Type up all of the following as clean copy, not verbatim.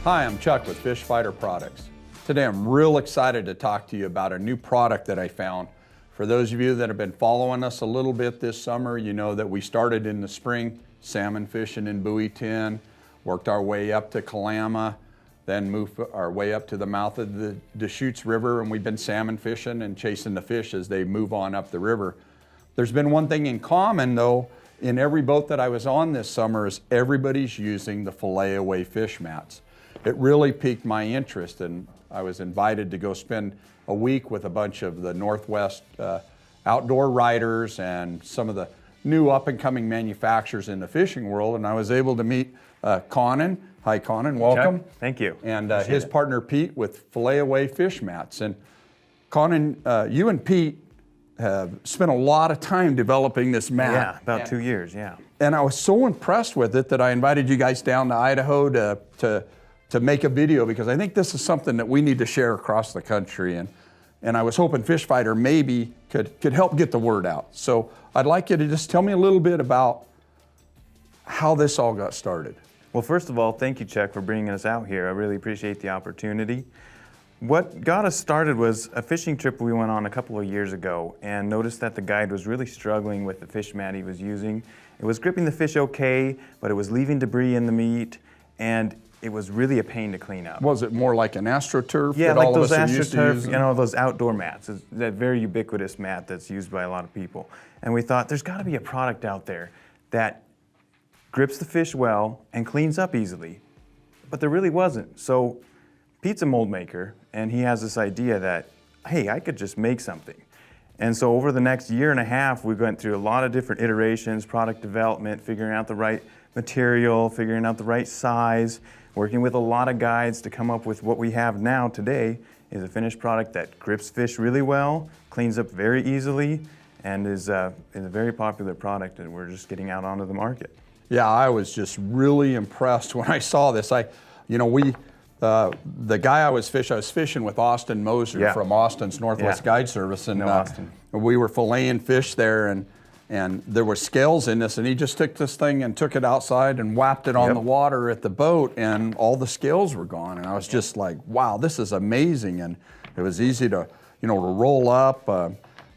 Hi, I'm Chuck with Fish Fighter Products. Today I'm real excited to talk to you about a new product that I found. For those of you that have been following us a little bit this summer, you know that we started in the spring salmon fishing in Buoy 10, worked our way up to Kalama, then moved our way up to the mouth of the Deschutes River, and we've been salmon fishing and chasing the fish as they move on up the river. There's been one thing in common though, in every boat that I was on this summer is everybody's using the Fillet away fish mats. It really piqued my interest, and I was invited to go spend a week with a bunch of the Northwest outdoor writers and some of the new up-and-coming manufacturers in the fishing world, and I was able to meet Conan. Hi Conan, welcome. Chuck, thank you. And his partner Pete with Fillet away fish mats. And Conan, you and Pete have spent a lot of time developing this mat. Yeah, about 2 years, yeah. And I was so impressed with it that I invited you guys down to Idaho to make a video, because I think this is something that we need to share across the country. And I was hoping Fish Fighter maybe could help get the word out. So I'd like you to just tell me a little bit about how this all got started. Well, first of all, thank you, Chuck, for bringing us out here. I really appreciate the opportunity. What got us started was a fishing trip we went on a couple of years ago and noticed that the guide was really struggling with the fish mat he was using. It was gripping the fish okay, but it was leaving debris in the meat, and it was really a pain to clean up. Was it more like an AstroTurf? Yeah, like those AstroTurf, you know, those outdoor mats. It's that very ubiquitous mat that's used by a lot of people. And we thought there's got to be a product out there that grips the fish well and cleans up easily. But there really wasn't. So Pete's a mold maker, and he has this idea that, hey, I could just make something. And so over the next year and a half, we went through a lot of different iterations, product development, figuring out the right material, figuring out the right size, working with a lot of guides to come up with what we have now today is a finished product that grips fish really well, cleans up very easily, and is a very popular product, and we're just getting out onto the market. Yeah, I was just really impressed when I saw this. The guy I was fishing with Austin Moser from Austin's Northwest Guide Service, and we were filleting fish there, and there were scales in this, and he just took this thing and took it outside and whapped it on the water at the boat, and all the scales were gone. And I was just like, wow, this is amazing. And it was easy to, to roll up.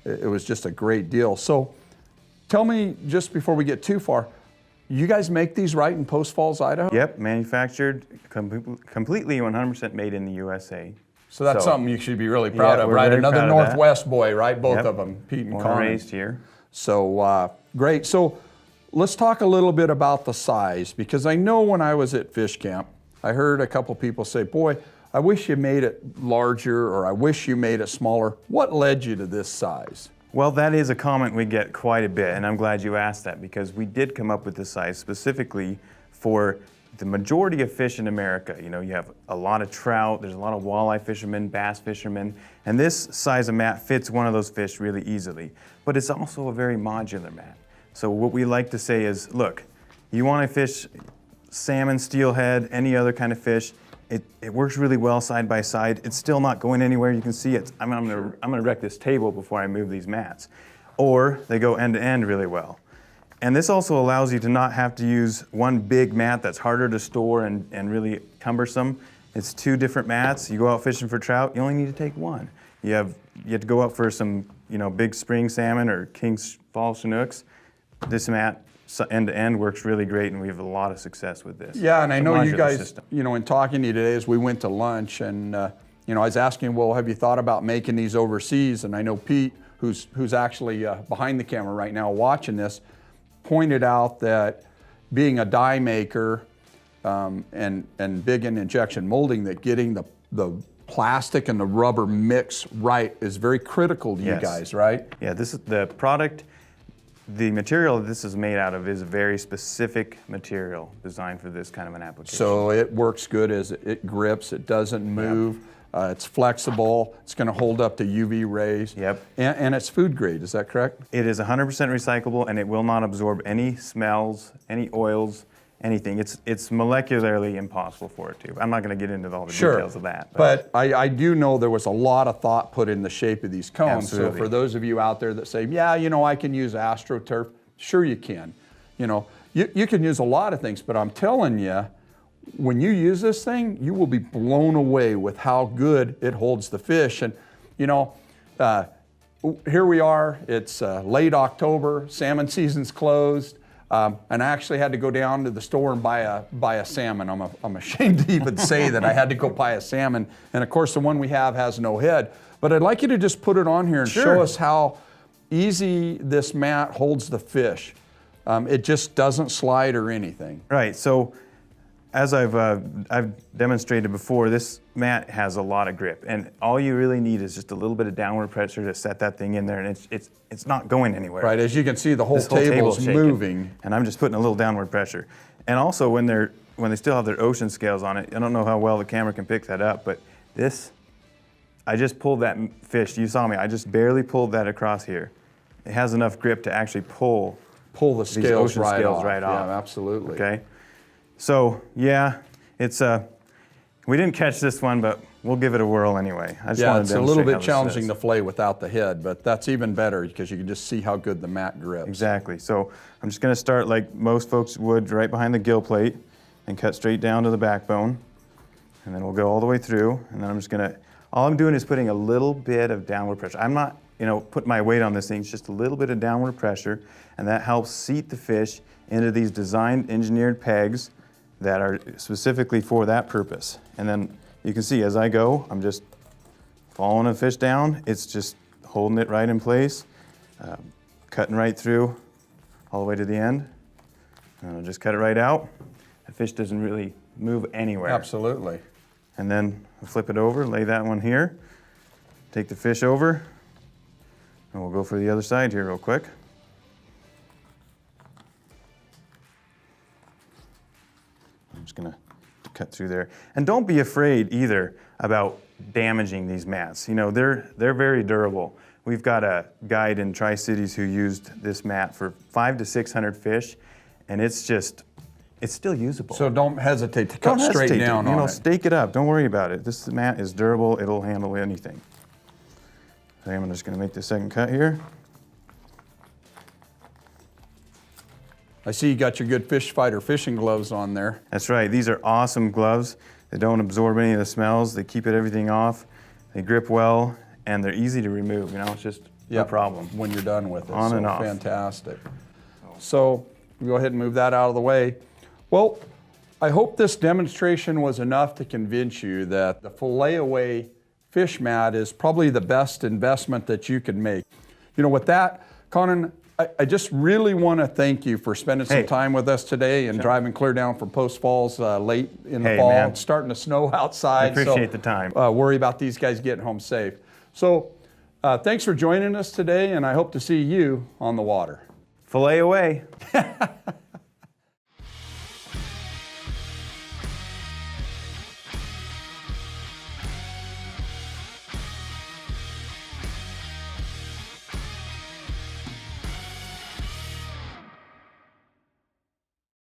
It was just a great deal. So tell me, just before we get too far, you guys make these right in Post Falls, Idaho? Yep, manufactured, completely 100% made in the USA. So that's something you should be really proud of, right? Another Northwest boy, right? Both of them, Pete and Born Conan. and raised here. So great. So let's talk a little bit about the size, because I know when I was at fish camp, I heard a couple people say, boy, I wish you made it larger, or I wish you made it smaller. What led you to this size? Well, that is a comment we get quite a bit, and I'm glad you asked that, because we did come up with this size specifically for the majority of fish in America. You have a lot of trout, there's a lot of walleye fishermen, bass fishermen, and this size of mat fits one of those fish really easily. But it's also a very modular mat. So what we like to say is, look, you want to fish salmon, steelhead, any other kind of fish, it works really well side by side. It's still not going anywhere. You can see it. I'm gonna wreck this table before I move these mats. Or they go end to end really well. And this also allows you to not have to use one big mat that's harder to store and really cumbersome. It's two different mats. You go out fishing for trout, you only need to take one. You have to go out for some big spring salmon or King's Fall Chinooks. This mat, end to end, works really great, and we have a lot of success with this. Yeah, and I know you guys, in talking to you today as we went to lunch, and I was asking, well, have you thought about making these overseas? And I know Pete, who's actually behind the camera right now watching this, pointed out that being a die maker and big in injection molding, that getting the plastic and the rubber mix right is very critical to you guys, right? Yeah, this is the product. The material this is made out of is a very specific material designed for this kind of an application. So it works good as it grips, it doesn't move, it's flexible, it's going to hold up to UV rays. Yep. And it's food grade, is that correct? It is 100% recyclable, and it will not absorb any smells, any oils, anything. It's molecularly impossible for it to. I'm not going to get into all the details of that. But I do know there was a lot of thought put in the shape of these cones. Absolutely. So for those of you out there that say, yeah, I can use AstroTurf, sure you can. You can use a lot of things, but I'm telling you, when you use this thing, you will be blown away with how good it holds the fish. And you know, here we are, it's late October, salmon season's closed, and I actually had to go down to the store and buy a salmon. I'm ashamed to even say that I had to go buy a salmon, and of course the one we have has no head. But I'd like you to just put it on here and show us how easy this mat holds the fish. It just doesn't slide or anything. Right, so as I've demonstrated before, this mat has a lot of grip, and all you really need is just a little bit of downward pressure to set that thing in there, and it's not going anywhere. Right, as you can see, the whole table's shaking, moving. and I'm just putting a little downward pressure. And also when they still have their ocean scales on it, I don't know how well the camera can pick that up, but this, I just pulled that fish, you saw me, I just barely pulled that across here. It has enough grip to actually pull the scales, ocean right, scales off. right off. Yeah, absolutely. Okay, so yeah, it's we didn't catch this one, but we'll give it a whirl anyway. I just Yeah, wanted it's to a little demonstrate bit how this challenging is. to fillet without the head, but that's even better because you can just see how good the mat grips. Exactly. So I'm just going to start like most folks would, right behind the gill plate, and cut straight down to the backbone, and then we'll go all the way through. And then I'm just going to, all I'm doing is putting a little bit of downward pressure. I'm not, putting my weight on this thing. It's just a little bit of downward pressure, and that helps seat the fish into these designed, engineered pegs that are specifically for that purpose. And then you can see as I go, I'm just following a fish down. It's just holding it right in place, cutting right through all the way to the end. And I'll just cut it right out. The fish doesn't really move anywhere. Absolutely. And then I'll flip it over, lay that one here, take the fish over, and we'll go for the other side here real quick. I'm just gonna cut through there. And don't be afraid either about damaging these mats. They're very durable. We've got a guide in Tri-Cities who used this mat for 500 to 600 fish, and it's still usable. So don't hesitate to cut straight down on it. Stake it up, don't worry about it. This mat is durable, it'll handle anything. Okay, I'm just gonna make the second cut here. I see you got your good fish fighter fishing gloves on there. That's right, these are awesome gloves. They don't absorb any of the smells, they keep everything off, they grip well, and they're easy to remove, it's just no problem. When you're done with it. On and off. Fantastic. So go ahead and move that out of the way. Well, I hope this demonstration was enough to convince you that the fillet away fish mat is probably the best investment that you can make. With that, Conan, I just really want to thank you for spending some time with us today and driving clear down from Post Falls late in the fall. Man. It's starting to snow outside. I appreciate the time. Worry about these guys getting home safe. So thanks for joining us today, and I hope to see you on the water. Fillet away.